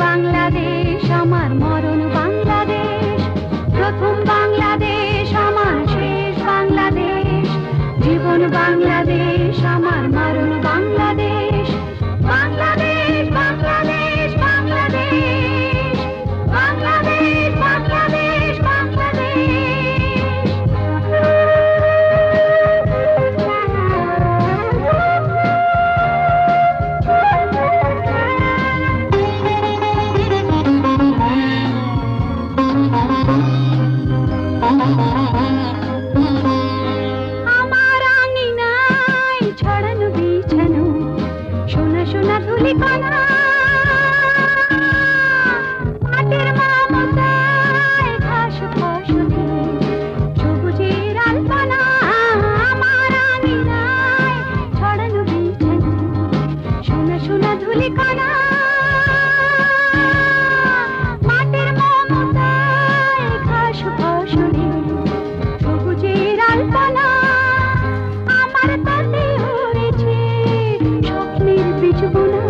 বাংলাদেশ আমার মরণ বাংলাদেশ, প্রথম বাংলাদেশ আমার শেষ বাংলাদেশ, জীবন বাংলাদেশ আমার মরণ বাংলাদেশ। বাংলাদেশ বাংলাদেশ বাংলাদেশ, বাংলাদেশ বাংলাদেশ বাংলাদেশ। আমার আঙিনায় ছড়ানো বিছানো সোনা সোনা ধুলিকণা, মাটির মমতায় ঘাস ফসলে সবুজের আলপনা। আমার আঙিনায় ছড়ানো বিছানো সোনা সোনা ধুলিকণা, মাটির মমতায় ঘাস ফসলে সবুজের আলপনা। আমার তাতে উড়েছে স্বপ্নের বীজবোনা,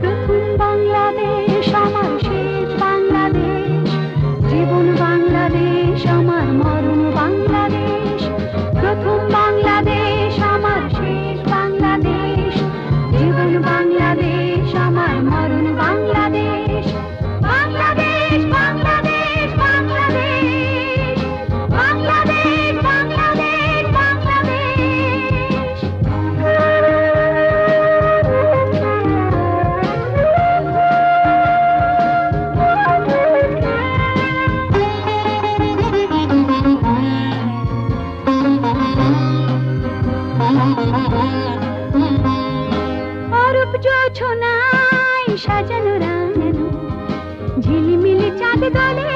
প্রথম বাংলাদেশ আমার শেষ বাংলাদেশ, জীবন বাংলাদেশ আমার মরণ বাংলাদেশ, প্রথম বাংলাদেশ আমার শেষ বাংলাদেশ, জীবন বাংলাদেশ আমার মরণ বাংলাদেশ। বাংলাদেশ বাংলাদেশ বাংলাদেশ, বাংলাদেশ বাংলাদেশ বাংলাদেশ। অরূপ জোছনায় সাজানো রাঙানো ঝিলিমিলি চাঁদ দোলে,